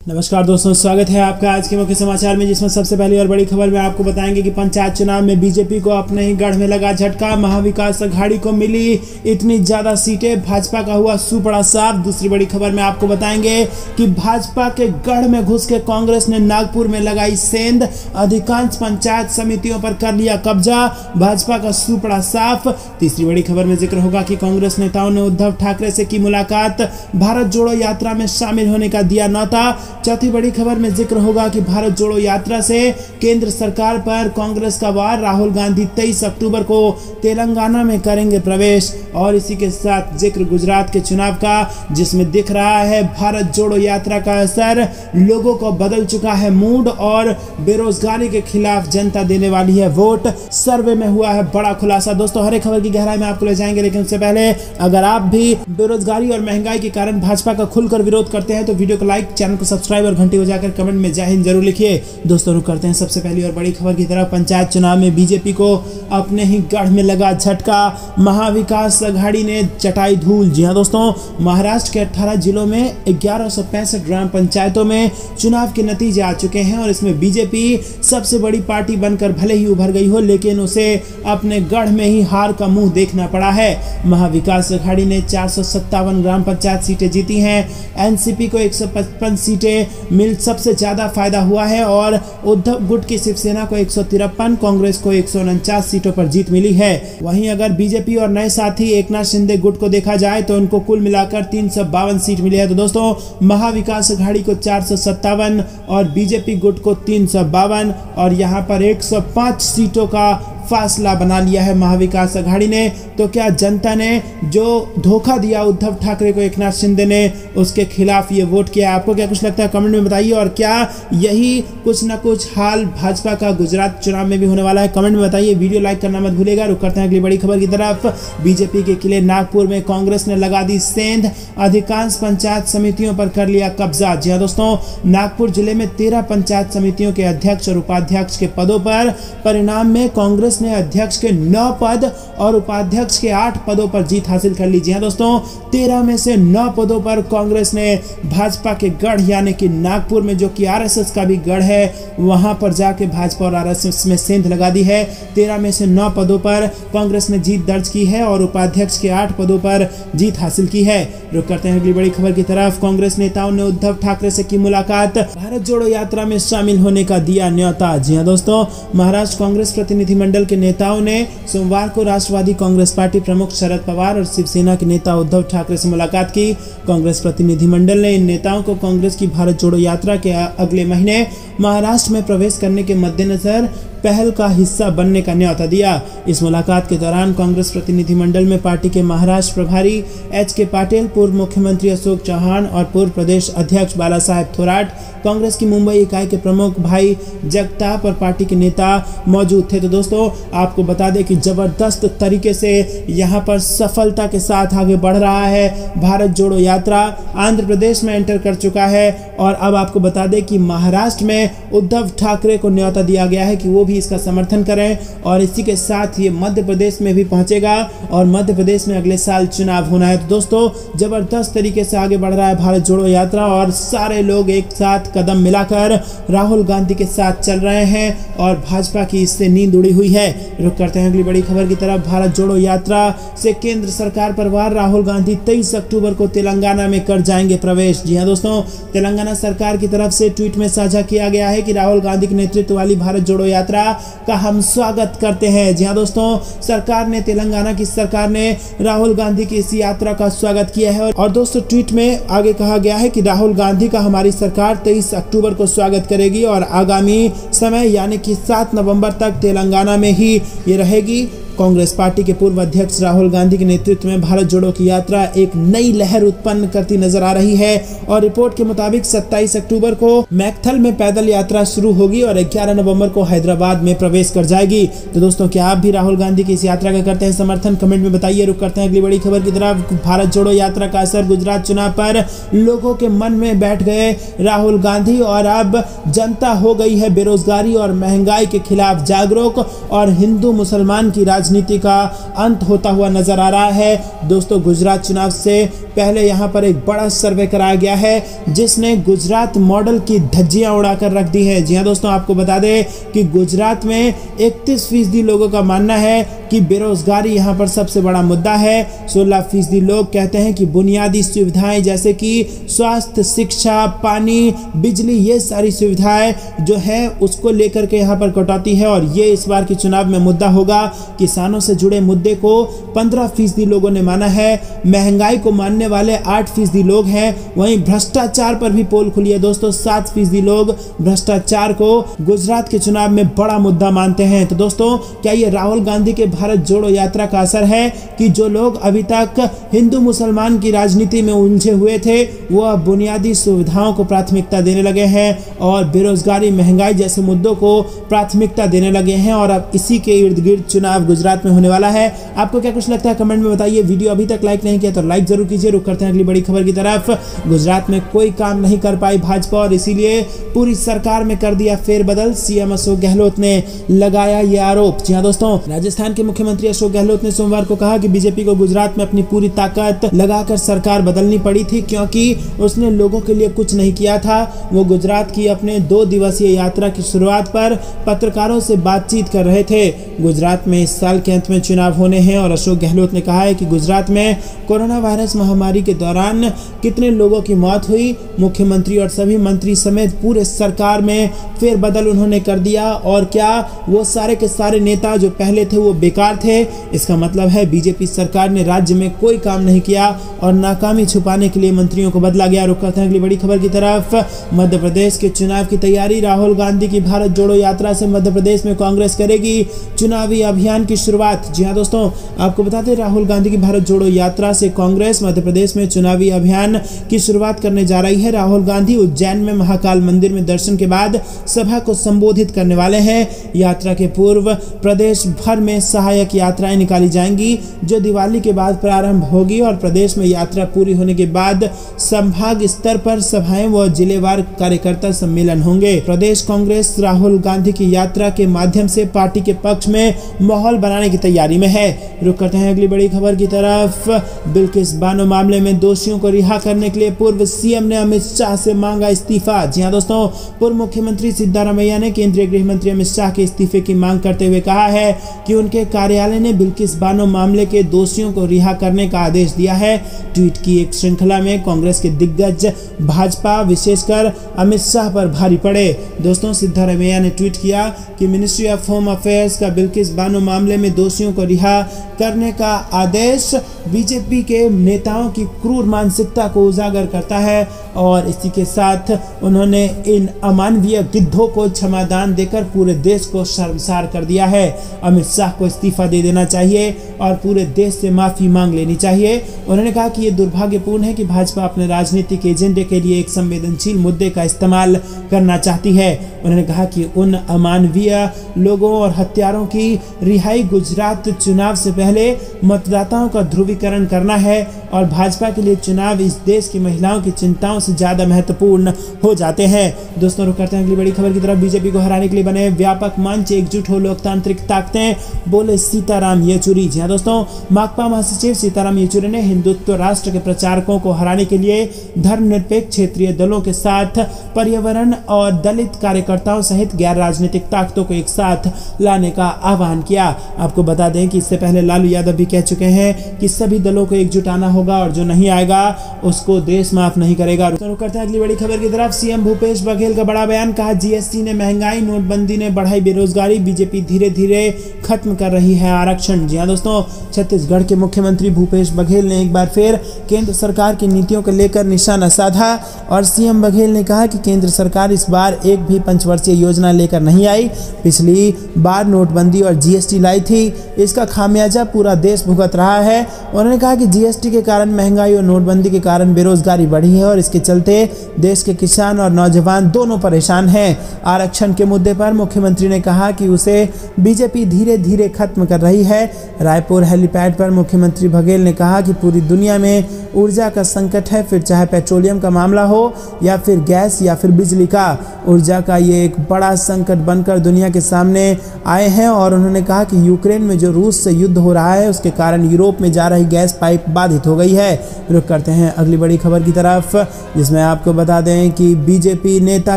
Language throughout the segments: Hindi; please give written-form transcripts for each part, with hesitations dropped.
नमस्कार दोस्तों, स्वागत है आपका आज के मुख्य समाचार में, जिसमें सबसे पहली और बड़ी खबर में आपको बताएंगे कि पंचायत चुनाव में बीजेपी को अपने ही गढ़ में लगा झटका। महाविकास अघाड़ी को मिली इतनी ज्यादा सीटें, भाजपा का हुआ सुपड़ा साफ। दूसरी बड़ी खबर में आपको बताएंगे कि भाजपा के गढ़ में घुस के कांग्रेस ने नागपुर में लगाई सेंध, अधिकांश पंचायत समितियों पर कर लिया कब्जा, भाजपा का सुपड़ा साफ। तीसरी बड़ी खबर में जिक्र होगा कि कांग्रेस नेताओं ने उद्धव ठाकरे से की मुलाकात, भारत जोड़ो यात्रा में शामिल होने का दिया न्योता। चौथी बड़ी खबर में जिक्र होगा कि भारत जोड़ो यात्रा से केंद्र सरकार पर कांग्रेस का वार, राहुल गांधी 23 अक्टूबर को तेलंगाना में करेंगे प्रवेश। और इसी के साथ जिक्र गुजरात के चुनाव का, जिसमें दिख रहा है भारत जोड़ो यात्रा का असर, लोगों को बदल चुका है मूड और बेरोजगारी के खिलाफ जनता देने वाली है वोट। सर्वे में हुआ है बड़ा खुलासा। दोस्तों, हर एक खबर की गहराई में आपको ले जाएंगे, लेकिन उससे पहले अगर आप भी बेरोजगारी और महंगाई के कारण भाजपा का खुलकर विरोध करते हैं तो वीडियो को लाइक, चैनल को सब्सक्राइब और घंटी बजाकर कमेंट में जय हिंद जरूर लिखिए। दोस्तों, रुक करते हैं सबसे पहली और बड़ी खबर की तरफ। पंचायत चुनाव में बीजेपी को अपने ही गढ़ में लगा झटका, महाविकास अघाड़ी ने चटाई धूल। जी हां दोस्तों, महाराष्ट्र के 18 जिलों में 1165 ग्राम पंचायतों में चुनाव के नतीजे आ चुके हैं और इसमें बीजेपी सबसे बड़ी पार्टी बनकर भले ही उभर गई हो, लेकिन उसे अपने गढ़ में ही हार का मुंह देखना पड़ा है। महाविकास अघाड़ी ने 457 ग्राम पंचायत सीटें जीती हैं, एनसीपी को 155 सीटें मिल सबसे ज्यादा फायदा हुआ है और उद्धव गुट की शिवसेना को 153, कांग्रेस को 149 सीटों पर जीत मिली है। वहीं अगर बीजेपी और नए साथी एकनाथ शिंदे गुट को देखा जाए तो उनको कुल मिलाकर 352 सीट मिली है। तो दोस्तों, महाविकास अघाड़ी को 457 और बीजेपी गुट को 352 और यहां पर 105 सीटों का फासला बना लिया है महाविकास अघाड़ी ने। तो क्या जनता ने जो धोखा दिया उद्धव ठाकरे को, एकनाथ शिंदे ने, उसके खिलाफ ये वोट किया? आपको क्या कुछ लगता है कमेंट में बताइए। और क्या यही कुछ ना कुछ हाल भाजपा का गुजरात चुनाव में भी होने वाला है? कमेंट में बताइए। वीडियो लाइक करना मत भूलिएगा। रुक करते हैं अगली बड़ी खबर की तरफ। बीजेपी के किले नागपुर में कांग्रेस ने लगा दी सेंध, अधिकांश पंचायत समितियों पर कर लिया कब्जा। जी हाँ दोस्तों, नागपुर जिले में 13 पंचायत समितियों के अध्यक्ष और उपाध्यक्ष के पदों पर परिणाम में कांग्रेस ने अध्यक्ष के 9 पद और उपाध्यक्ष के 8 पदों पर जीत हासिल कर ली। जी हां दोस्तों, 13 में से 9 पदों पर कांग्रेस ने भाजपा के गढ़ यानी कि नागपुर में, जो कि आरएसएस का भी गढ़ है, वहां पर जाके भाजपा और आरएसएस में सेंध लगा दी है। 13 में से 9 पदों पर कांग्रेस ने जीत दर्ज की है और उपाध्यक्ष के 8 पदों पर जीत हासिल की है। रुक करते हैं अगली बड़ी खबर की तरफ। कांग्रेस नेताओं ने उद्धव ठाकरे से की मुलाकात, भारत जोड़ो यात्रा में शामिल होने का दिया न्योता। जी हां दोस्तों, महाराष्ट्र कांग्रेस प्रतिनिधिमंडल के नेताओं ने सोमवार को राष्ट्रवादी कांग्रेस पार्टी प्रमुख शरद पवार और शिवसेना के नेता उद्धव ठाकरे से मुलाकात की। कांग्रेस प्रतिनिधिमंडल ने इन नेताओं को कांग्रेस की भारत जोड़ो यात्रा के अगले महीने महाराष्ट्र में प्रवेश करने के मद्देनजर पहल का हिस्सा बनने का न्योता दिया। इस मुलाकात के दौरान कांग्रेस प्रतिनिधिमंडल में पार्टी के महाराष्ट्र प्रभारी एच.के. पाटिल, पूर्व मुख्यमंत्री अशोक चौहान और पूर्व प्रदेश अध्यक्ष बाला साहेब थोराट, कांग्रेस की मुंबई इकाई के प्रमुख भाई जगताप और पार्टी के नेता मौजूद थे। तो दोस्तों, आपको बता दें कि जबरदस्त तरीके से यहां पर सफलता के साथ आगे बढ़ रहा है भारत जोड़ो यात्रा। आंध्र प्रदेश में एंटर कर चुका है और अब आपको बता दें कि महाराष्ट्र में उद्धव ठाकरे को न्योता दिया गया है कि वो भी इसका समर्थन करें और इसी के साथ ये मध्य प्रदेश में भी पहुंचेगा और मध्य प्रदेश में अगले साल चुनाव होना है। तो दोस्तों, जबरदस्त तरीके से आगे बढ़ रहा है भारत जोड़ो यात्रा और सारे लोग एक साथ कदम मिलाकर राहुल गांधी के साथ चल रहे हैं और भाजपा की इससे नींद उड़ी हुई है। रुक करते हैं अगली बड़ी खबर की तरफ। भारत जोड़ो यात्रा से केंद्र सरकार पर वार, राहुल गांधी 23 अक्टूबर को तेलंगाना में कर जाएंगे प्रवेश। जी हाँ दोस्तों, तेलंगाना सरकार की तरफ से ट्वीट में साझा किया गया है कि राहुल गांधी के नेतृत्व वाली भारत जोड़ो यात्रा का हम स्वागत करते हैं। जी हां दोस्तों, सरकार ने, तेलंगाना की सरकार ने राहुल गांधी की इस यात्रा का स्वागत किया है और दोस्तों ट्वीट में आगे कहा गया है कि राहुल गांधी का हमारी सरकार 23 अक्टूबर को स्वागत करेगी और आगामी समय यानी कि 7 नवंबर तक तेलंगाना में ही ये रहेगी। कांग्रेस पार्टी के पूर्व अध्यक्ष राहुल गांधी के नेतृत्व में भारत जोड़ो की यात्रा एक नई लहर उत्पन्न करती नजर आ रही है और रिपोर्ट के मुताबिक 27 अक्टूबर को मैकथल में पैदल यात्रा शुरू होगी और 11 नवंबर को हैदराबाद में प्रवेश कर जाएगी। तो दोस्तों, क्या आप भी राहुल गांधी की इस यात्रा का करते हैं समर्थन? कमेंट में बताइए। रुक करते हैं अगली बड़ी खबर की तरफ। भारत जोड़ो यात्रा का असर गुजरात चुनाव पर, लोगों के मन में बैठ गए राहुल गांधी और अब जनता हो गई है बेरोजगारी और महंगाई के खिलाफ जागरूक और हिंदू मुसलमान की राजनीति का अंत होता हुआ नजर आ रहा है। दोस्तों, गुजरात चुनाव से पहले यहाँ पर एक बड़ा सर्वे कराया गया है जिसने गुजरात मॉडल की धज्जियां उड़ाकर रख दी है। जी हाँ दोस्तों, आपको बता दें कि गुजरात में 31% लोगों का मानना है कि बेरोजगारी यहाँ पर सबसे बड़ा मुद्दा है। 16% लोग कहते हैं कि बुनियादी सुविधाएं जैसे कि स्वास्थ्य, शिक्षा, पानी, बिजली, ये सारी सुविधाएं जो है उसको लेकर के यहाँ पर कटौती है और ये इस बार के चुनाव में मुद्दा होगा। किसानों से जुड़े मुद्दे को 15% लोगों ने माना है। महंगाई को मानने वाले 8% लोग हैं। वहीं भ्रष्टाचार पर भी पोल खुली है दोस्तों, 7% लोग भ्रष्टाचार को गुजरात के चुनाव में बड़ा मुद्दा मानते हैं। तो दोस्तों, क्या ये राहुल गांधी के भारत जोड़ो यात्रा का असर है कि जो लोग अभी तक हिंदू मुसलमान की राजनीति में उलझे हुए थे वो अब बुनियादी सुविधाओं को प्राथमिकता देने लगे हैं और बेरोजगारी, महंगाई जैसे मुद्दों को प्राथमिकता देने लगे हैं और अब इसी के इर्द गिर्द चुनाव गुजरात में होने वाला है। आपको क्या कुछ लगता है कमेंट में बताइए। वीडियो अभी तक लाइक नहीं किया तो लाइक जरूर कीजिए। रुक करते हैं अगली बड़ी खबर की तरफ। गुजरात में कोई काम नहीं कर पाई भाजपा और इसीलिए पूरी सरकार में कर दिया फेरबदल, सीएम अशोक गहलोत ने लगाया ये आरोप। जी हाँ दोस्तों, राजस्थान के मुख्यमंत्री अशोक गहलोत ने सोमवार को कहा कि बीजेपी को गुजरात में अपनी पूरी ताकत लगाकर सरकार बदलनी पड़ी थी क्योंकि उसने लोगों के लिए कुछ नहीं किया था। वो गुजरात की अपने 2 दिवसीय यात्रा की शुरुआत पर पत्रकारों से बातचीत कर रहे थे। गुजरात में इस साल के अंत में चुनाव होने हैं और अशोक गहलोत ने कहा है कि गुजरात में कोरोना वायरस महामारी के दौरान कितने लोगों की मौत हुई। मुख्यमंत्री और सभी मंत्री समेत पूरे सरकार में फेरबदल उन्होंने कर दिया और क्या वो सारे के सारे नेता जो पहले थे वो बेकार थे। इसका मतलब है बीजेपी सरकार ने राज्य में कोई काम नहीं किया और नाकामी छुपाने के लिए मंत्रियों को बदला गया। रुक करते हैं अगली बड़ी खबर की तरफ। मध्य प्रदेश के चुनाव की तैयारी। राहुल गांधी की भारत जोड़ो यात्रा से मध्य प्रदेश में कांग्रेस करेगी चुनावी अभियान की शुरुआत। जी हाँ दोस्तों, आपको बताते हैं राहुल गांधी की भारत जोड़ो यात्रा से कांग्रेस मध्य प्रदेश में चुनावी अभियान की शुरुआत करने जा रही है। राहुल गांधी उज्जैन में महाकाल मंदिर में दर्शन के बाद सभा को संबोधित करने वाले हैं। यात्रा के पूर्व प्रदेश भर में सहायक यात्राएं निकाली जाएंगी जो दिवाली के बाद प्रारंभ होगी और प्रदेश में यात्रा पूरी होने के बाद संभाग स्तर पर सभाएं व जिलेवार कार्यकर्ता सम्मेलन होंगे। प्रदेश कांग्रेस राहुल गांधी की यात्रा के माध्यम से पार्टी के पक्ष में माहौल बनाने की तैयारी में है। रुक करते हैं अगली बड़ी खबर की तरफ। बिल्किस बानो मामले में दोषियों को रिहा करने के लिए पूर्व सीएम ने अमित शाह से मांगा इस्तीफा। जी हाँ दोस्तों, पूर्व मुख्यमंत्री सिद्धारमैया ने केंद्रीय गृह मंत्री अमित शाह के इस्तीफे की मांग करते हुए कहा है कि उनके कार्यालय ने बिल्किस बानो मामले के दोषियों को रिहा करने का आदेश दिया है। ट्वीट की एक श्रृंखला में कांग्रेस के दिग्गज भाजपा विशेषकर अमित शाह पर भारी पड़े। दोस्तों, सिद्धारमैया ने ट्वीट किया कि मिनिस्ट्री ऑफ होम अफेयर्स का बिल्किस बानो मामले में दोषियों को रिहा करने का आदेश बीजेपी के नेताओं की क्रूर मानसिकता को उजागर करता है और इसी के साथ उन्होंने इन अमानवीय गिद्धों को क्षमादान देकर पूरे देश को शर्मसार कर दिया है। अमित शाह को इस्तीफा दे देना चाहिए और पूरे देश से माफी मांग लेनी चाहिए। उन्होंने कहा कि ये दुर्भाग्यपूर्ण है कि भाजपा अपने राजनीतिक एजेंडे के लिए एक संवेदनशील मुद्दे का इस्तेमाल करना चाहती है। उन्होंने कहा कि उन अमानवीय लोगों और हत्यारों की रिहाई गुजरात चुनाव से पहले मतदाताओं का ध्रुवीकरण करना है और भाजपा के लिए चुनाव इस देश की महिलाओं की चिंताओं से ज्यादा महत्वपूर्ण हो जाते हैं। दोस्तों, रुक करते हैं अगली बड़ी खबर की तरफ। बीजेपी को हराने के लिए बने व्यापक मंच, एकजुट हो लोकतांत्रिक ताकतें, बोले सीताराम येचुरी। जी हाँ दोस्तों, माकपा महासचिव सीताराम येचुरी ने हिंदुत्व राष्ट्र के प्रचारकों को हराने के लिए धर्मनिरपेक्ष क्षेत्रीय दलों के साथ पर्यावरण और दलित कार्यकर्ताओं सहित गैर राजनीतिक ताकतों को एक साथ लाने का आह्वान किया। आपको बता दें कि इससे पहले लालू यादव भी कह चुके हैं कि सभी दलों को एकजुट आना होगा और जो नहीं आएगा उसको देश माफ नहीं करेगा। तो करते हैं अगली बड़ी खबर की तरफ। सीएम भूपेश बघेल का बड़ा बयान। कहा जीएसटी ने महंगाई, नोटबंदी ने बढ़ाई बेरोजगारी, बीजेपी धीरे धीरे खत्म कर रही है आरक्षण। जी हाँ दोस्तों, छत्तीसगढ़ के मुख्यमंत्री भूपेश बघेल ने एक बार फिर केंद्र सरकार की नीतियों को लेकर निशाना साधा और सीएम बघेल ने कहा कि केंद्र सरकार इस बार एक भी पंचवर्षीय योजना लेकर नहीं आई। पिछली बार नोटबंदी और जीएसटी लाई थी, इसका खामियाजा पूरा देश भुगत रहा है। उन्होंने कहा कि जीएसटी के कारण महंगाई और नोटबंदी के कारण बेरोजगारी बढ़ी है और इसके चलते देश के किसान और नौजवान दोनों परेशान हैं। आरक्षण के मुद्दे पर मुख्यमंत्री ने कहा कि उसे बीजेपी धीरे धीरे खत्म कर रही है। रायपुर हेलीपैड पर मुख्यमंत्री बघेल ने कहा कि पूरी दुनिया में ऊर्जा का संकट है, फिर चाहे पेट्रोलियम का मामला हो या फिर गैस या फिर बिजली का, ऊर्जा का ये एक बड़ा संकट बनकर दुनिया के सामने आए हैं। और उन्होंने कहा कि यूक्रेन में जो रूस से युद्ध हो रहा है उसके कारण यूरोप में जा रही गैस पाइप बाधित हो गई है। रुक करते हैं अगली बड़ी खबर की तरफ, जिसमें आपको बता दें कि बीजेपी नेता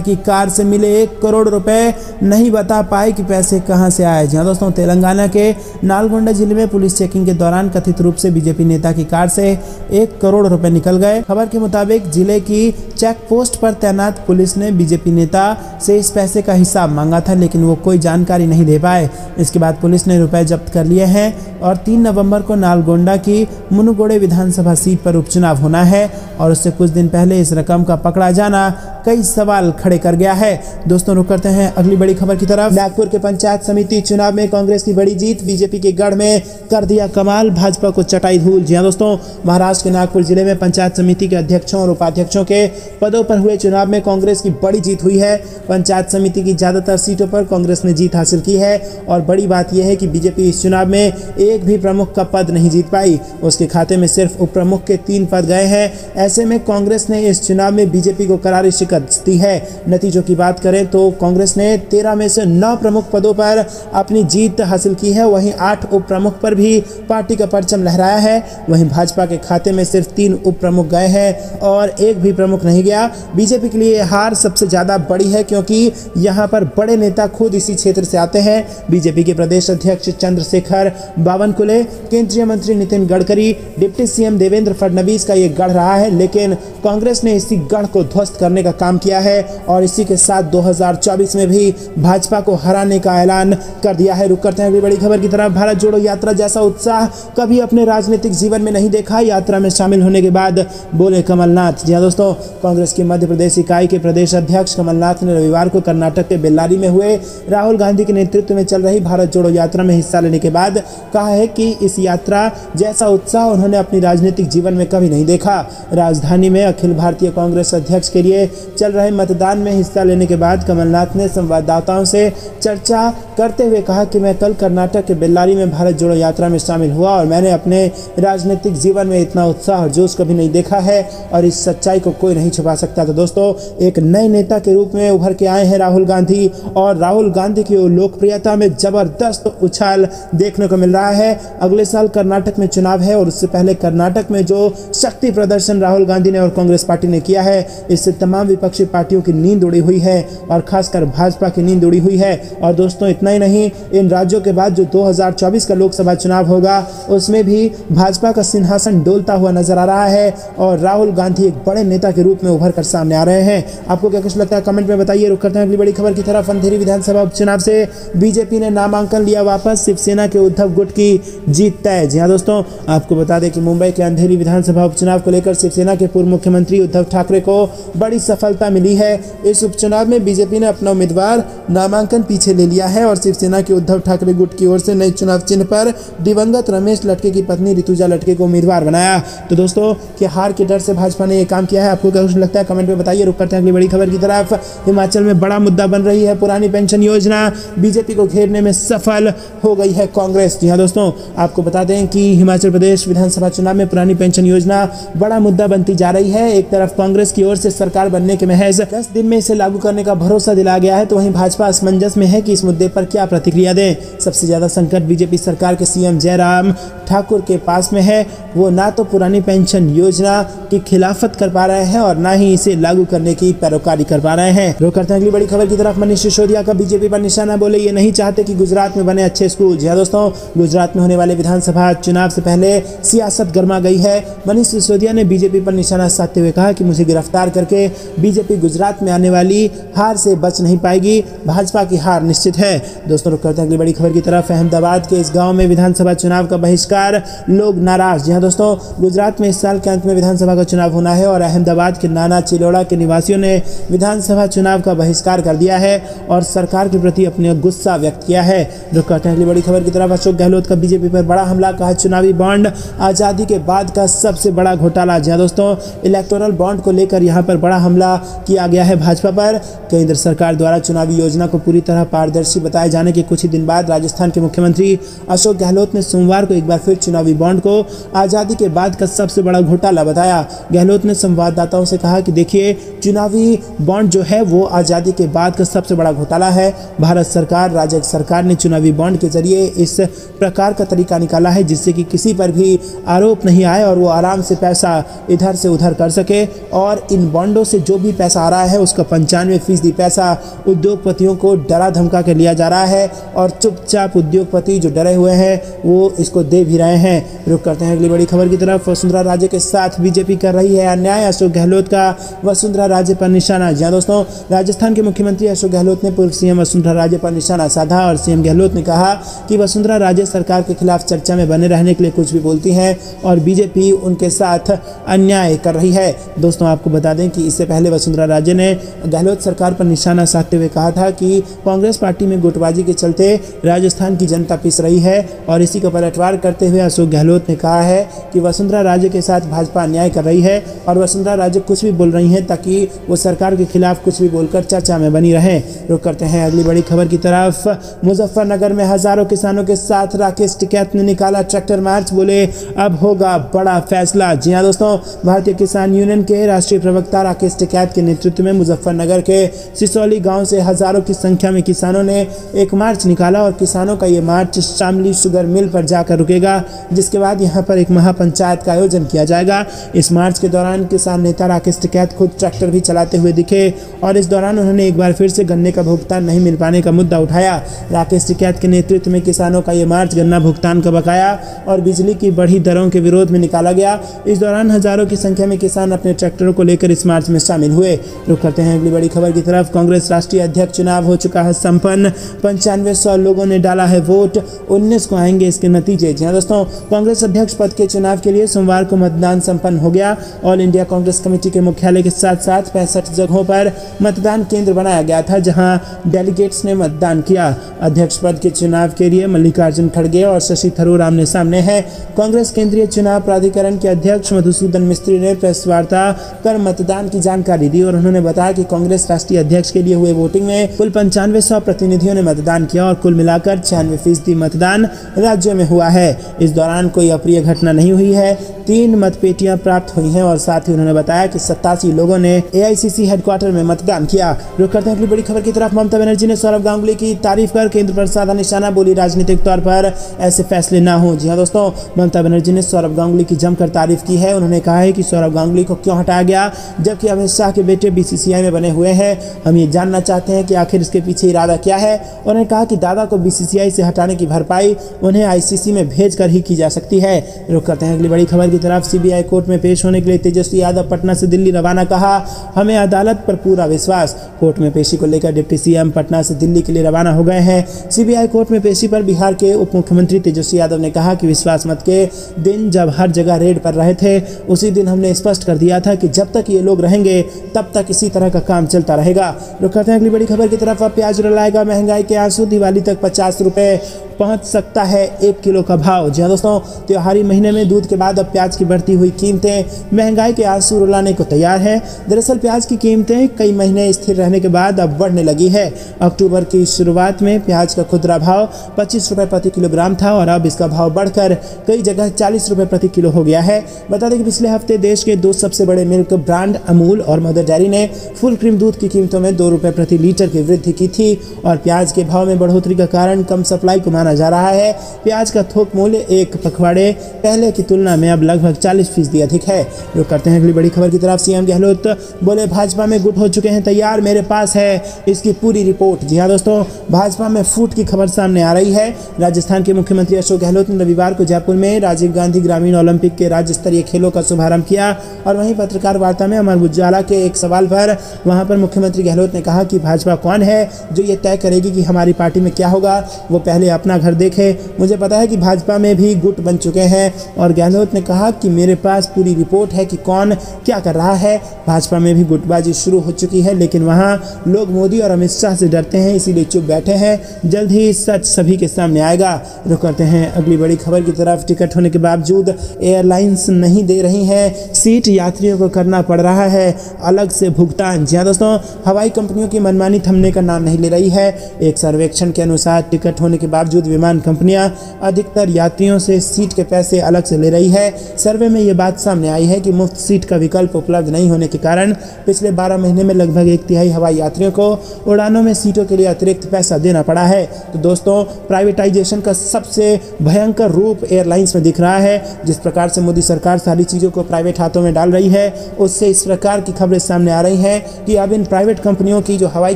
की कार से मिले 1 करोड़ रुपए, नहीं बता पाए कि पैसे कहां से आए। जी दोस्तों, तेलंगाना के नालगोंडा जिले में पुलिस चेकिंग के दौरान कथित रूप से बीजेपी नेता की कार से 1 करोड़ रुपए निकल गए। खबर के मुताबिक जिले की चेक पोस्ट पर तैनात पुलिस ने बीजेपी नेता से इस पैसे का हिसाब मांगा था, लेकिन वो कोई जानकारी नहीं दे पाए। इसके बाद पुलिस ने रुपए जब्त कर लिए हैं और 3 नवंबर को नालगोंडा की मुनुगोड़े विधानसभा सीट पर उपचुनाव होना है और उससे कुछ दिन पहले इस रकम का पकड़ा जाना कई सवाल खड़े कर गया है। दोस्तों, रुक करते हैं अगली बड़ी खबर की तरफ। नागपुर के पंचायत समिति चुनाव में कांग्रेस की बड़ी जीत, बीजेपी के गढ़ में कर दिया कमाल, भाजपा को चटाई धूल। जी हां दोस्तों, महाराष्ट्र के नागपुर जिले में पंचायत समिति के अध्यक्षों और उपाध्यक्षों के पदों पर हुए चुनाव में कांग्रेस की बड़ी जीत हुई है। पंचायत समिति की ज्यादातर सीटों पर कांग्रेस ने जीत हासिल की है और बड़ी बात यह है कि बीजेपी इस चुनाव में एक भी प्रमुख का पद नहीं जीत पाई, उसके खाते में सिर्फ उप प्रमुख के 3 पद गए हैं। ऐसे में कांग्रेस ने इस चुनाव में बीजेपी को करारी शिकस्त दी है। नतीजों की बात करें तो कांग्रेस ने 13 में से 9 प्रमुख पदों पर अपनी जीत हासिल की है, वहीं 8 उप प्रमुख पर भी पार्टी का परचम लहराया है। वहीं भाजपा के खाते में सिर्फ 3 उप प्रमुख गए हैं और एक भी प्रमुख नहीं गया। बीजेपी के लिए हार सबसे ज्यादा बड़ी है क्योंकि यहां पर बड़े नेता खुद इसी क्षेत्र से आते हैं। बीजेपी के प्रदेश अध्यक्ष चंद्रशेखर बावनकुले, केंद्रीय मंत्री नितिन गडकरी, डिप्टी सीएम देवेंद्र फडणवीस का ये गढ़ रहा है, लेकिन कांग्रेस ने इसी गढ़ को ध्वस्त करने का काम किया है और इसी के साथ 2024 में भी भाजपा को हराने का ऐलान कर दिया है। रुक करते हैं अगली बड़ी खबर की तरफ। भारत जोड़ो यात्रा जैसा उत्साह कभी अपने राजनीतिक जीवन में नहीं देखा, यात्रा में शामिल होने के बाद बोले कमलनाथ। जी हां दोस्तों, कांग्रेस की मध्य प्रदेश इकाई के प्रदेश अध्यक्ष कमलनाथ ने रविवार को कर्नाटक के बेल्लारी में हुए राहुल गांधी के नेतृत्व में चल रही भारत जोड़ो यात्रा में हिस्सा लेने के बाद कहा है कि इस यात्रा जैसा उत्साह उन्होंने अपनी राजनीतिक जीवन में कभी नहीं देखा। राजधानी में अखिल भारतीय कांग्रेस अध्यक्ष के लिए चल रहे मतदान में हिस्सा लेने के बाद कमलनाथ ने संवाददाताओं से चर्चा करते हुए कहा कि मैं कल कर्नाटक के बेल्लारी में भारत जोड़ो यात्रा में शामिल हुआ और मैंने अपने राजनीतिक जीवन में इतना उत्साह और जोश कभी नहीं देखा है और इस सच्चाई को कोई नहीं छुपा सकता। तो दोस्तों, एक नए नेता के रूप में उभर के आए हैं राहुल गांधी और राहुल गांधी की लोकप्रियता में जबरदस्त उछाल देखने को मिल रहा है। अगले साल कर्नाटक में चुनाव है और उससे पहले कर्नाटक में जो शक्ति प्रदर्शन राहुल गांधी ने और कांग्रेस पार्टी ने किया है, इससे तमाम विपक्षी पार्टियों की नींद उड़ी हुई है और खासकर भाजपा की नींद उड़ी हुई है। और दोस्तों, इतना ही नहीं, इन राज्यों के बाद जो 2024 का लोकसभा चुनाव होगा उसमें भी भाजपा का सिंहासन डोलता हुआ नजर आ रहा है और राहुल गांधी एक बड़े नेता के रूप में उभर कर सामने आ रहे हैं। आपको क्या कुछ लगता है कमेंट में बताइए। रुक करते हैं अगली बड़ी खबर की तरफ। अंधेरी विधानसभा उपचुनाव से बीजेपी ने नामांकन लिया वापस, शिवसेना के उद्धव गुट की जीत तय। जी हां दोस्तों, आपको बता दें कि मुंबई के अंधेरी विधानसभा उपचुनाव को लेकर शिवसेना के पूर्व मुख्यमंत्री उद्धव ठाकरे को बड़ी सफलता मिली है। इस उपचुनाव में बीजेपी ने अपना उम्मीदवार नामांकन पीछे ले लिया है और शिवसेना के उद्धव ठाकरे गुट की ओर से नए चुनाव चिन्ह पर दिवंगत रमेश लटके की पत्नी ऋतुजा लटके को उम्मीदवार बनाया। तो दोस्तों, कि हार के डर से भाजपा ने यह काम किया है। आपको क्या कुछ लगता है कमेंट में बताइए। रुक करते हैं अगली बड़ी खबर की तरफ। हिमाचल में बड़ा मुद्दा बन रही है पुरानी पेंशन योजना, बीजेपी को घेरने में सफल हो गई है कांग्रेस। जी हां दोस्तों, आपको बता दें कि हिमाचल प्रदेश विधानसभा चुनाव में पुरानी पेंशन योजना बड़ा मुद्दा बनती जा रही है। एक तरफ कांग्रेस की ओर से सरकार बनने के महज 10 दिन में इसे लागू करने का भरोसा दिलाया गया है, तो वहीं भाजपा असमंजस में है कि इस मुद्दे पर क्या प्रतिक्रिया दें। सबसे ज्यादा संकट बीजेपी सरकार के सीएम जयराम ठाकुर के पास में है। वो ना तो पुरानी पेंशन योजना की खिलाफत कर पा रहे हैं और ना ही इसे लागू करने की पैरोकारी कर पा रहे हैं। रुक करते हैं अगली बड़ी खबर की तरफ। मनीष सिसोदिया का बीजेपी पर निशाना, बोले ये नहीं चाहते कि गुजरात में बने अच्छे स्कूल। जी हां दोस्तों, गुजरात में होने वाले विधानसभा चुनाव से पहले सियासत गर्मा गई है। मनीष सिसोदिया ने बीजेपी पर निशाना साधते हुए कहा कि मुझे गिरफ्तार करके बीजेपी गुजरात में आने वाली हार से बच नहीं पाएगी, भाजपा की हार निश्चित है। दोस्तों, रुक करते हैं अगली बड़ी खबर की तरफ। अहमदाबाद के इस गांव में विधानसभा चुनाव का बहिष्कार, लोग नाराज। जी हां दोस्तों, गुजरात में इस साल के अंत में विधानसभा का चुनाव होना है और अहमदाबाद के नाना चिलोड़ा के निवासियों ने विधानसभा चुनाव का बहिष्कार कर दिया है और सरकार के प्रति अपने गुस्सा व्यक्त किया है। रुक करते हैं अगली बड़ी खबर की तरफ। अशोक गहलोत का बीजेपी पर बड़ा हमला, कहा चुनावी बॉन्ड आजादी के बाद का सबसे बड़ा घोटाला। जी हां दोस्तों, इलेक्टोरल बॉन्ड को लेकर यहां पर बड़ा हमला किया गया है भाजपा पर। केंद्र सरकार द्वारा चुनावी योजना को पूरी तरह पारदर्शी बताए जाने के कुछ ही दिन बाद राजस्थान के मुख्यमंत्री अशोक गहलोत ने सोमवार को एक बार फिर चुनावी बॉन्ड को आज़ादी के बाद का सबसे बड़ा घोटाला बताया। गहलोत ने संवाददाताओं से कहा कि देखिए, चुनावी बॉन्ड जो है वो आज़ादी के बाद का सबसे बड़ा घोटाला है। भारत सरकार, राज्य सरकार ने चुनावी बॉन्ड के जरिए इस प्रकार का तरीका निकाला है जिससे कि किसी पर भी आरोप नहीं आए और वो आराम से पैसा इधर से उधर कर सके। और इन बॉन्डों से जो भी पैसा आ रहा है उसका 95% पैसा उद्योगपतियों को डरा धमका के लिया जा रहा है और चुपचाप उद्योगपति जो डरे हुए हैं वो इसको दे भी रहे हैं। रुक करते हैं अगली बड़ी खबर की तरफ। वसुंधरा राजे के साथ बीजेपी कर रही है अन्याय, अशोक गहलोत का वसुंधरा राजे पर निशाना। जी दोस्तों, राजस्थान के मुख्यमंत्री अशोक गहलोत ने पूर्व सीएम वसुंधरा राजे पर निशाना साधा और सीएम गहलोत ने कहा कि वसुंधरा राजे सरकार के खिलाफ चर्चा में बने रहने के लिए कुछ भी बोलती हैं और बीजेपी उनके साथ अन्याय कर रही है। दोस्तों, आपको बता दें कि इससे पहले वसुंधरा राजे ने गहलोत सरकार पर निशाना साधते हुए कहा था कि कांग्रेस पार्टी में गुटबाजी के चलते राजस्थान की जनता पिस रही है और इसी का पलटवार करते हुए अशोक गहलोत ने कहा है कि वसुंधरा राजे के साथ भाजपा अन्याय कर रही है और वसुंधरा राजे कुछ भी बोल रही हैं ताकि वो सरकार के खिलाफ कुछ भी बोलकर चर्चा में बनी रहे। रुक करते हैं अगली बड़ी खबर की तरफ। मुजफ्फरनगर में हजारों किसानों के साथ राकेश टिकैत ने निकाला ट्रैक्टर मार्च, बोले अब होगा बड़ा फैसला। जी हाँ दोस्तों, भारतीय किसान यूनियन के राष्ट्रीय प्रवक्ता राकेश टिकैत के नेतृत्व में मुजफ्फरनगर के सिसौली गांव से हजारों की संख्या में किसानों ने एक मार्च निकाला और किसानों का ये मार्च शामली शुगर मिल पर जाकर रुकेगा, जिसके बाद यहाँ पर एक महापंचायत का आयोजन किया जाएगा। इस मार्च के दौरान किसान नेता राकेश टिकैत खुद ट्रैक्टर भी चलाते हुए दिखे और इस दौरान उन्होंने एक बार फिर से गन्ने का भुगतान नहीं मिल पाने का मुद्दा उठाया। राकेश टिकैत के नेतृत्व में किसानों का ये मार्च गन्ना भुगतान का बकाया और बिजली की बढ़ी दरों के विरोध में निकाला गया। इस दौरान हजारों की संख्या में किसान अपने ट्रैक्टरों को लेकर इस मार्च में शामिल हुए। रुक करते हैं अगली बड़ी खबर की तरफ। कांग्रेस राष्ट्रीय अध्यक्ष चुनाव हो चुका है संपन्न, 9500 लोगों ने डाला है वोट, 19 को आएंगे इसके नतीजे। जी दोस्तों, कांग्रेस अध्यक्ष पद के चुनाव के लिए सोमवार को मतदान संपन्न हो गया। ऑल इंडिया कांग्रेस कमेटी के मुख्यालय के साथ साथ 65 जगहों पर मतदान केंद्र बनाया गया था जहां डेलीगेट्स ने मतदान किया। अध्यक्ष पद के चुनाव के लिए मल्लिकार्जुन खड़गे और शशि थरूर आमने सामने हैं। कांग्रेस केंद्रीय चुनाव प्राधिकरण के अध्यक्ष मधुसूदन मिस्त्री ने प्रेस वार्ता कर मतदान की जानकारी दी और उन्होंने बताया कि कांग्रेस राष्ट्रीय अध्यक्ष के लिए हुए वोटिंग में कुल 9500 प्रतिनिधियों ने मतदान किया और कुल मिलाकर 96% मतदान राज्य में हुआ है। इस दौरान कोई अप्रिय घटना नहीं हुई है। 3 मतपेटियां प्राप्त हुई हैं और साथ ही उन्होंने बताया कि 87 लोगों ने एआईसीसी हेडक्वार्टर में मतदान किया। रुक करते हैं अगली बड़ी खबर की तरफ। ममता बनर्जी ने सौरभ गांगुली की तारीफ कर केंद्र पर साधा निशाना, बोली राजनीतिक तौर पर ऐसे फैसले ना हो। जी हाँ दोस्तों, ममता बनर्जी ने सौरभ गांगुली की जमकर तारीफ की है। उन्होंने कहा है कि सौरभ गांगुली को क्यों हटाया गया जबकि अमित शाह के बेटे बीसीसीआई में बने हुए हैं। हम ये जानना चाहते हैं कि आखिर इसके पीछे इरादा क्या है। उन्होंने कहा कि दादा को बीसीसीआई से हटाने की भरपाई उन्हें आईसीसी में भेजकर ही की जा सकती है। रुक करते हैं अगली बड़ी खबर की तरफ। सीबीआई कोर्ट में पेश होने के लिए तेजस्वी यादव पटना से दिल्ली रवाना, कहा हमें अदालत पर पूरा विश्वास। कोर्ट में पेशी को लेकर डिप्टी सीएम पटना से दिल्ली के लिए रवाना हो गए हैं। सीबीआई कोर्ट में पेशी पर बिहार के उप मुख्यमंत्री तेजस्वी यादव ने कहा कि विश्वास मत के दिन जब हर जगह रेड पर रहे थे उसी दिन हमने स्पष्ट कर दिया था कि जब तक ये लोग रहेंगे तब तक इसी तरह का काम चलता रहेगा। रुक करते हैं अगली बड़ी खबर की तरफ। अब प्याज रुलाएगा महंगाई के आंसू, दिवाली तक 50 रुपए पहुंच सकता है 1 किलो का भाव। जी हाँ दोस्तों, त्योहारी महीने में दूध के बाद अब प्याज की बढ़ती हुई कीमतें महंगाई के आंसू रुलाने को तैयार हैं। दरअसल प्याज की कीमतें कई महीने स्थिर रहने के बाद अब बढ़ने लगी है। अक्टूबर की शुरुआत में प्याज का खुदरा भाव 25 रुपये प्रति किलोग्राम था और अब इसका भाव बढ़कर कई जगह 40 रुपये प्रति किलो हो गया है। बता दें कि पिछले हफ्ते देश के 2 सबसे बड़े मिल्क ब्रांड अमूल और मदर डेयरी ने फुल क्रीम दूध की कीमतों में 2 रुपये प्रति लीटर की वृद्धि की थी और प्याज के भाव में बढ़ोतरी का कारण कम सप्लाई को माना जा रहा है। प्याज का थोक मूल्य एक पखवाड़े पहले की तुलना में अब लगभग 40% अधिक है। रुक करते हैं अगली बड़ी खबर की तरफ। सीएम गहलोत बोले भाजपा में गुट हो चुके हैं तैयार, मेरे पास है इसकी पूरी रिपोर्ट। जी हाँ दोस्तों, भाजपा में फूट की खबर सामने आ रही है। राजस्थान के मुख्यमंत्री अशोक गहलोत ने रविवार को जयपुर में राजीव गांधी ग्रामीण ओलंपिक के राज्य स्तरीय खेलों का शुभारंभ किया और वहीं पत्रकार वार्ता में अमर उजाला के एक सवाल पर वहां पर मुख्यमंत्री गहलोत ने कहा कि भाजपा कौन है जो ये तय करेगी कि हमारी पार्टी में क्या होगा, वो पहले अपना घर देखे। मुझे पता है कि भाजपा में भी गुट बन चुके हैं और गहलोत ने कहा कि मेरे पास पूरी रिपोर्ट है कि कौन क्या कर रहा है। भाजपा में भी गुटबाजी शुरू हो चुकी है लेकिन वहां लोग मोदी और अमित शाह से डरते हैं इसीलिए चुप बैठे हैं। जल्द ही सच सभी के सामने आएगा। रुक करते हैं अगली बड़ी खबर की तरफ। टिकट होने के बावजूद एयरलाइंस नहीं दे रही हैं सीट, यात्रियों को करना पड़ रहा है अलग से भुगतान। जी हाँ दोस्तों, हवाई कंपनियों की मनमानी थमने का नाम नहीं ले रही है। एक सर्वेक्षण के अनुसार टिकट होने के बावजूद बावजूद विमान कंपनियां अधिकतर यात्रियों से सीट के पैसे अलग से ले रही है। सर्वे में ये बात सामने आई है कि मुफ्त सीट का विकल्प उपलब्ध नहीं होने के कारण पिछले 12 महीने में लगभग 1/3 हवाई यात्रियों को उड़ानों में सीटों के लिए अतिरिक्त पैसा देना पड़ा है। तो दोस्तों, प्राइवेटाइजेशन का सबसे भयंकर रूप एयरलाइंस में दिख रहा है। जिस प्रकार से मोदी सरकार सारी चीज़ों को प्राइवेट हाथों में डाल रही है, उससे इस प्रकार की खबरें सामने आ रही हैं कि अब इन प्राइवेट कंपनियों की जो हवाई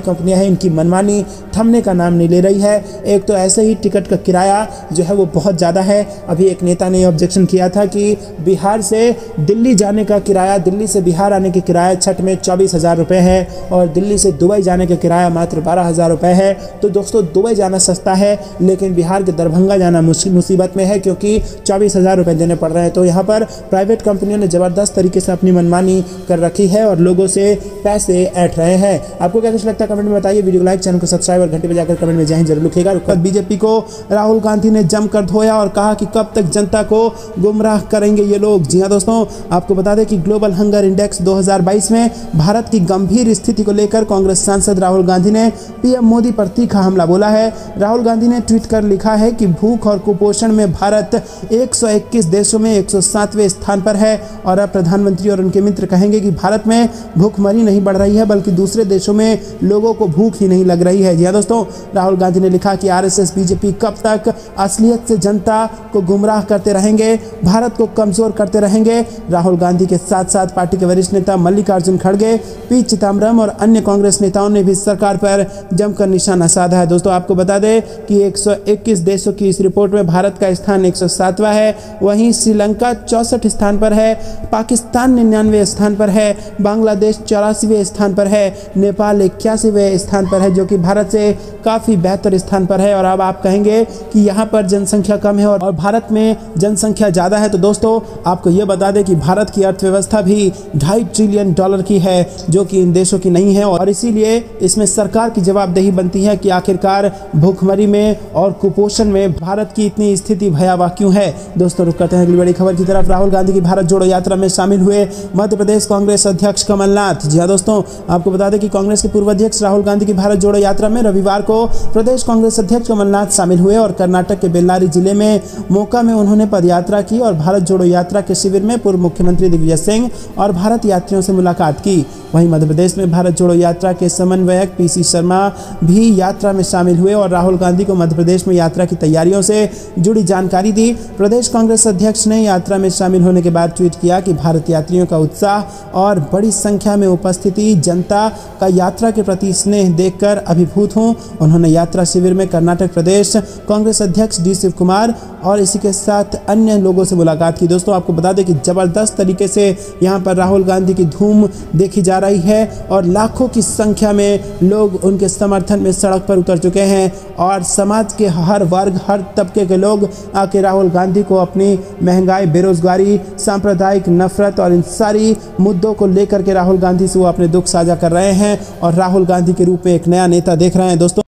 कंपनियां हैं, इनकी मनमानी थमने का नाम नहीं ले रही है। एक तो ऐसे ही टिकट का किराया जो है वो बहुत ज़्यादा है। अभी एक नेता ने ऑब्जेक्शन किया था कि बिहार से दिल्ली जाने का किराया, दिल्ली से बिहार आने के किराया छठ में 24,000 रुपये है और दिल्ली से दुबई जाने का किराया मात्र 12,000 रुपये है। तो दोस्तों, दुबई जाना सस्ता है, लेकिन बिहार के दरभंगा जाना मुसीबत में है, क्योंकि 24,000 रुपये देने पड़ रहे हैं। तो यहाँ पर प्राइवेट कंपनियों ने ज़बरदस्त तरीके से अपनी मनमानी कर रखी है और लोगों से पैसे ऐंठ रहे हैं। आपको क्या कुछ लगता है कमेंट में बताइए। वीडियो को लाइक, चैनल को सब्सक्राइब और घंटे बजाकर कमेंट में जय हिंद जरूर लिखिएगा। बीजेपी को राहुल गांधी ने जमकर धोया और कहा कि कब तक जनता को गुमराह करेंगे ये लोग। जी हाँ दोस्तों, आपको बता दें कि ग्लोबल हंगर इंडेक्स 2022 में भारत की गंभीर स्थिति को लेकर कांग्रेस सांसद राहुल गांधी ने पीएम मोदी पर तीखा हमला बोला है। राहुल गांधी ने ट्वीट कर लिखा है कि भूख और कुपोषण में भारत 121 देशों में 107वें स्थान पर है और अब प्रधानमंत्री और उनके मित्र कहेंगे कि भारत में भूखमरी नहीं बढ़ रही है, बल्कि दूसरे देशों में लोगों को भूख ही नहीं लग रही है। जी हाँ दोस्तों, राहुल गांधी ने लिखा कि आरएसएस बीजेपी कब तक असलियत से जनता को गुमराह करते रहेंगे, भारत को कमजोर करते रहेंगे। राहुल गांधी के साथ साथ पार्टी के वरिष्ठ नेता मल्लिकार्जुन खड़गे, पी चिदम्बरम और अन्य कांग्रेस नेताओं ने भी सरकार पर जमकर निशाना साधा है। दोस्तों, आपको बता दें कि 121 देशों की इस रिपोर्ट में भारत का स्थान 107वां है। वहीं श्रीलंका 64 स्थान पर है, पाकिस्तान 99वें स्थान पर है, बांग्लादेश 84वें स्थान पर है, नेपाल 81वें स्थान पर है, जो कि भारत से काफ़ी बेहतर स्थान पर है। और अब आप कहेंगे कि यहाँ पर जनसंख्या कम है और भारत में जनसंख्या ज़्यादा है। तो दोस्तों, आपको ये बता दें कि भारत की अर्थव्यवस्था भी $2.5 ट्रिलियन की है, जो कि इन देशों की नहीं है और इसीलिए इसमें सरकार की जवाबदेही बनती है कि आखिरकार भूखमरी में और कुपोषण में भारत की इतनी स्थिति भयावह क्यों है। दोस्तों, रुक करते हैं अगली बड़ी खबर की तरफ। राहुल गांधी की भारत जोड़ो यात्रा में शामिल हुए मध्य प्रदेश कांग्रेस अध्यक्ष कमलनाथ। जी हाँ दोस्तों, आपको बता दें कि कांग्रेस के पूर्व अध्यक्ष राहुल गांधी की भारत जोड़ो यात्रा में रविवार को प्रदेश कांग्रेस अध्यक्ष कमलनाथ शामिल हुए और कर्नाटक के बेल्लारी जिले में मोका में उन्होंने पदयात्रा की और भारत जोड़ो यात्रा के शिविर में पूर्व मुख्यमंत्री दिग्विजय सिंह और भारत यात्रियों से मुलाकात की। वहीं मध्य प्रदेश में भारत जोड़ो यात्रा के समन्वयक पीसी शर्मा भी यात्रा में शामिल हुए और राहुल गांधी को मध्य प्रदेश में यात्रा की तैयारियों से जुड़ी जानकारी दी। प्रदेश कांग्रेस अध्यक्ष ने यात्रा में शामिल होने के बाद ट्वीट किया कि भारत यात्रियों का उत्साह और बड़ी संख्या में उपस्थिति जनता का यात्रा के प्रति स्नेह देखकर अभिभूत हूँ। उन्होंने यात्रा शिविर में कर्नाटक प्रदेश कांग्रेस अध्यक्ष डी शिव कुमार और इसी के साथ अन्य लोगों से मुलाकात की। दोस्तों, आपको बता दें कि जबरदस्त तरीके से यहाँ पर राहुल गांधी की धूम देखी जा रही है और लाखों की संख्या में लोग उनके समर्थन में सड़क पर उतर चुके हैं और समाज के हर वर्ग, हर तबके के लोग आके राहुल गांधी को अपनी महंगाई, बेरोजगारी, सांप्रदायिक नफरत और इन सारी मुद्दों को लेकर के राहुल गांधी से वो अपने दुख साझा कर रहे हैं और राहुल गांधी के रूप में एक नया नेता देख रहे हैं। दोस्तों,